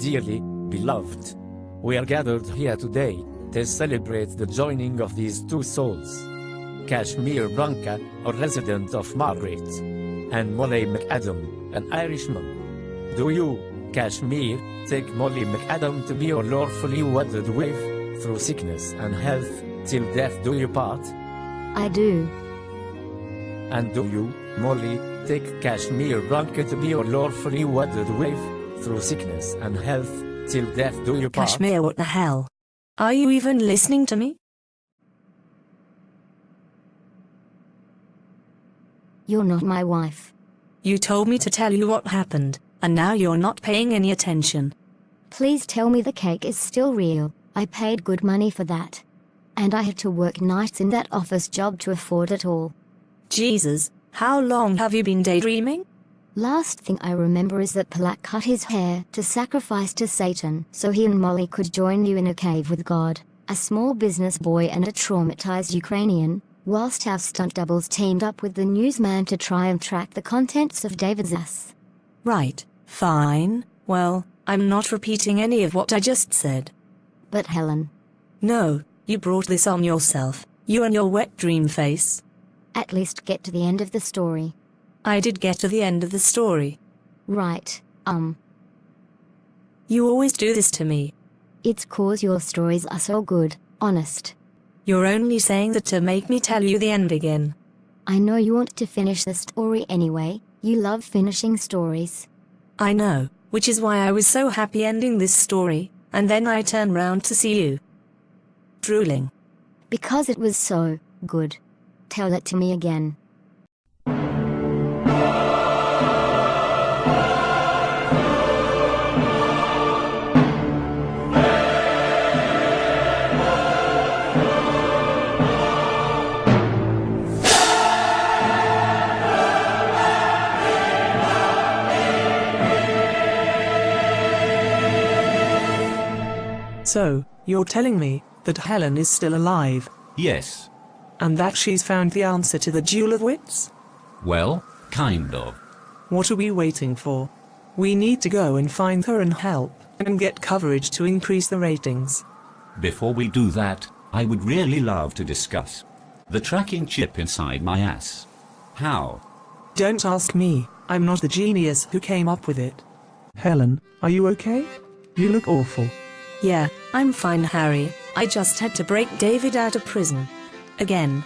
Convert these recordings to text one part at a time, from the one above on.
dearly beloved. We are gathered here today to celebrate the joining of these two souls. Kashmir Branca, a resident of Margaret, and Molly McAdam, an Irishman. Do you, Kashmir, take Molly McAdam to be your lawfully wedded wife, through sickness and health, till death do you part? I do. And do you, Molly, take Kashmir Branca to be your lawfully wedded wife, through sickness and health, till death do you part? Kashmir, what the hell? Are you even listening to me? You're not my wife. You told me to tell you what happened, and now you're not paying any attention. Please tell me the cake is still real. I paid good money for that. And I had to work nights in that office job to afford it all. Jesus, how long have you been daydreaming? Last thing I remember is that Palak cut his hair to sacrifice to Satan so he and Molly could join you in a cave with God, a small business boy and a traumatized Ukrainian, whilst our stunt doubles teamed up with the newsman to try and track the contents of David's ass. Right, fine. Well, I'm not repeating any of what I just said. But Helen. No, you brought this on yourself, you and your wet dream face. At least get to the end of the story. I did get to the end of the story. Right, You always do this to me. It's 'cause your stories are so good, honest. You're only saying that to make me tell you the end again. I know you want to finish the story anyway, you love finishing stories. I know, which is why I was so happy ending this story, and then I turn round to see you drooling. Because it was so good. Tell it to me again. So, you're telling me that Helen is still alive? Yes. And that she's found the answer to the Duel of Wits? Well, kind of. What are we waiting for? We need to go and find her and help, and get coverage to increase the ratings. Before we do that, I would really love to discuss the tracking chip inside my ass. How? Don't ask me, I'm not the genius who came up with it. Helen, are you okay? You look awful. Yeah, I'm fine, Harry. I just had to break David out of prison. Again.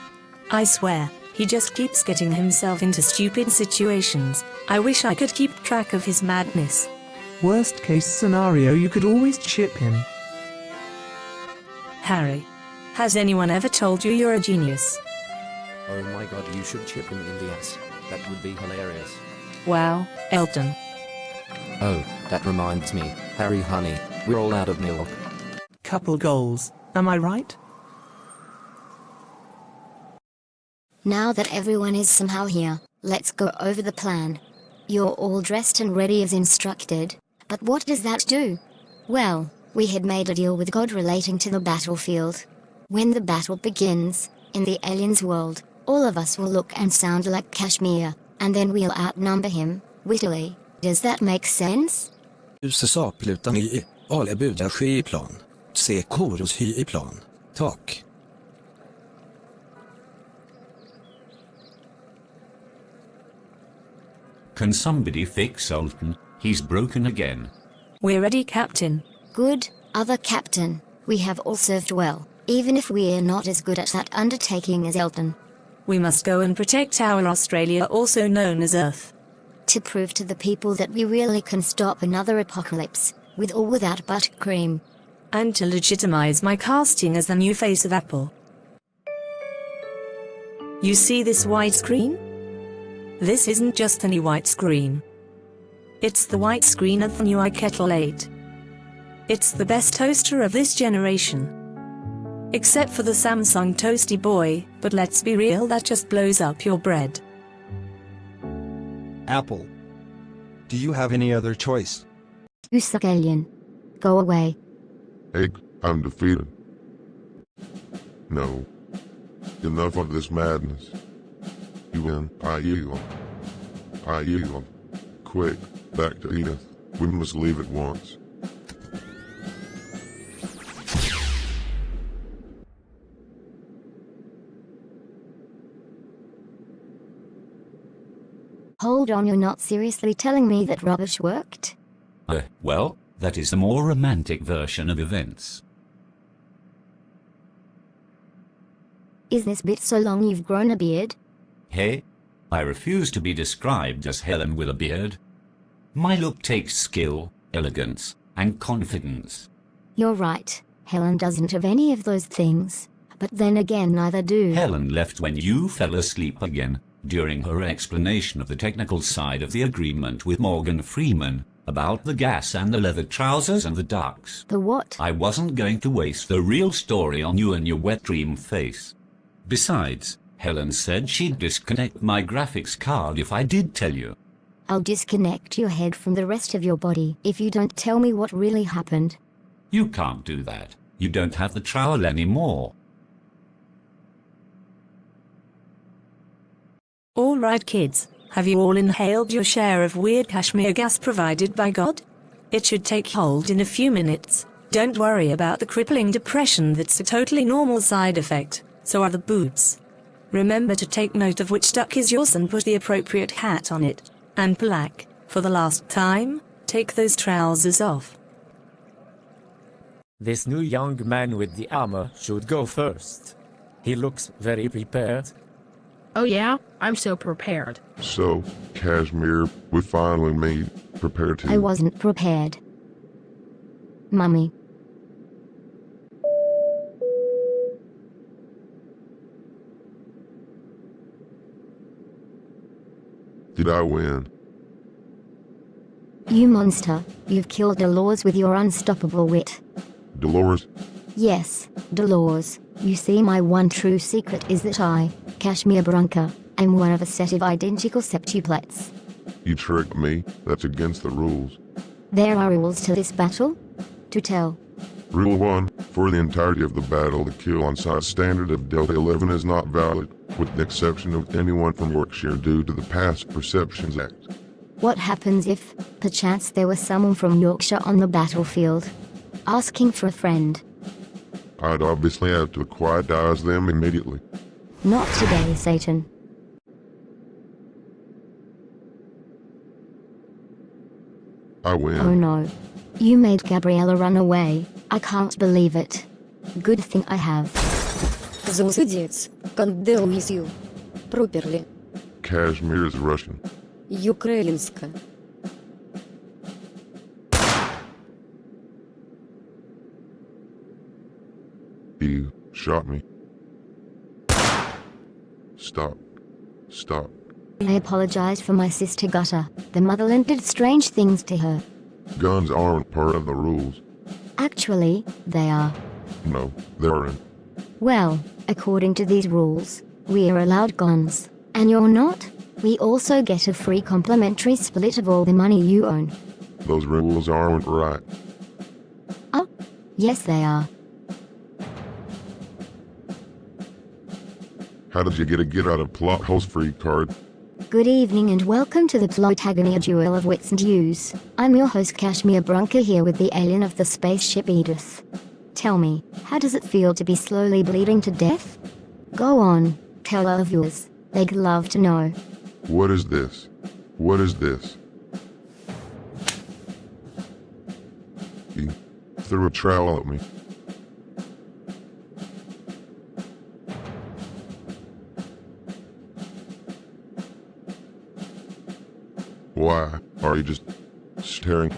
I swear, he just keeps getting himself into stupid situations. I wish I could keep track of his madness. Worst case scenario, you could always chip him. Harry, has anyone ever told you you're a genius? Oh my god, you should chip him in the ass. That would be hilarious. Wow, Elton. Oh, that reminds me, Harry honey, we're all out of milk. Couple goals, am I right? Now that everyone is somehow here, let's go over the plan. You're all dressed and ready as instructed, but what does that do? Well, we had made a deal with God relating to the battlefield. When the battle begins, in the alien's world, all of us will look and sound like Kashmir, and then we'll outnumber him, wittily. Does that make sense? USA-plutan i alle budar sky i plan. Se koros hy i plan. Tak. Can somebody fix Alton? He's broken again. We're ready, Captain. Good, other captain. We have all served well, even if we are not as good at that undertaking as Elton. We must go and protect our Australia, also known as Earth. To prove to the people that we really can stop another apocalypse, with or without buttercream. And to legitimize my casting as the new face of Apple. You see this white screen? This isn't just any white screen. It's the white screen of the new iKettle 8. It's the best toaster of this generation. Except for the Samsung Toasty Boy, but let's be real, that just blows up your bread. Apple. Do you have any other choice? You suck, alien. Go away. Egg, I'm defeated. No. Enough of this madness. You win. I yield. I yield. Quick, back to Edith. We must leave at once. Hold on, you're not seriously telling me that rubbish worked? Well, that is the more romantic version of events. Is this bit so long you've grown a beard? Hey? I refuse to be described as Helen with a beard. My look takes skill, elegance, and confidence. You're right. Helen doesn't have any of those things. But then again, neither do. Helen left when you fell asleep again, during her explanation of the technical side of the agreement with Morgan Freeman, about the gas and the leather trousers and the ducks. The what? I wasn't going to waste the real story on you and your wet dream face. Besides, Helen said she'd disconnect my graphics card if I did tell you. I'll disconnect your head from the rest of your body if you don't tell me what really happened. You can't do that. You don't have the trowel anymore. All right, kids. Have you all inhaled your share of weird cashmere gas provided by God? It should take hold in a few minutes. Don't worry about the crippling depression, that's a totally normal side effect. So are the boots. Remember to take note of which duck is yours and put the appropriate hat on it. And black, for the last time, take those trousers off. This new young man with the armor should go first. He looks very prepared. Oh yeah? I'm so prepared. So, Kashmir, we finally made prepared to... I wasn't prepared. Mummy. Did I win? You monster, you've killed Dolores with your unstoppable wit. Dolores? Yes, Dolores. You see, my one true secret is that I, Kashmir Brunka, am one of a set of identical septuplets. You tricked me. That's against the rules. There are rules to this battle? To tell. Rule 1. For the entirety of the battle, the kill on site standard of Delta 11 is not valid, with the exception of anyone from Yorkshire due to the Past Perceptions Act. What happens if, perchance, there was someone from Yorkshire on the battlefield? Asking for a friend. I'd obviously have to quietize them immediately. Not today, Satan. I win. Oh no. You made Gabriella run away. I can't believe it. Good thing I have. Заусудец, кандел мисью. Проперли. Kashmir is Russian. Украинска. You shot me. Stop. Stop. I apologize for my sister Gutta. The motherland did strange things to her. Guns aren't part of the rules. Actually, they are. No, they aren't. Well, according to these rules, we are allowed guns. And you're not? We also get a free complimentary split of all the money you own. Those rules aren't right. Oh, yes they are. How did you get a get out of plot holes free card? Good evening and welcome to the Plotagony Duel of Wits and Use. I'm your host Kashmir Brunka here with the alien of the spaceship Edith. Tell me, how does it feel to be slowly bleeding to death? Go on, tell our viewers. They'd love to know. What is this? What is this? He threw a trowel at me. Why are you just staring?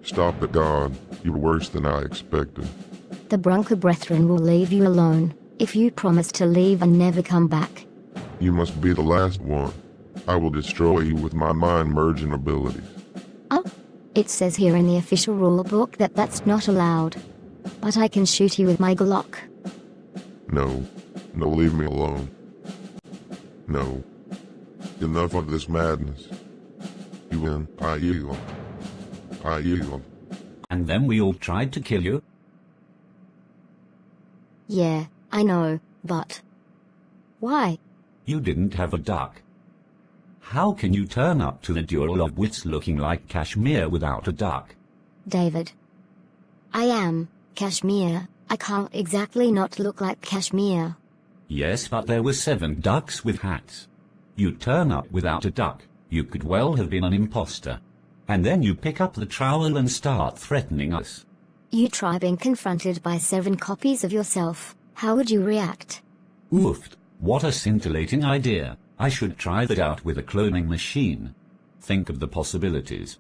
Stop it, God. You're worse than I expected. The Brunka Brethren will leave you alone, if you promise to leave and never come back. You must be the last one. I will destroy you with my mind-merging abilities. Oh, it says here in the official rulebook that that's not allowed. But I can shoot you with my Glock. No. No, leave me alone. No. Enough of this madness. You win. I yield. I yield. And then we all tried to kill you? Yeah, I know, but... why? You didn't have a duck. How can you turn up to the Duel of Wits looking like Kashmir without a duck? David. I am Kashmir, I can't exactly not look like Kashmir. Yes, but there were 7 ducks with hats. You turn up without a duck. You could well have been an imposter. And then you pick up the trowel and start threatening us. You try being confronted by 7 copies of yourself. How would you react? Oofed. What a scintillating idea. I should try that out with a cloning machine. Think of the possibilities.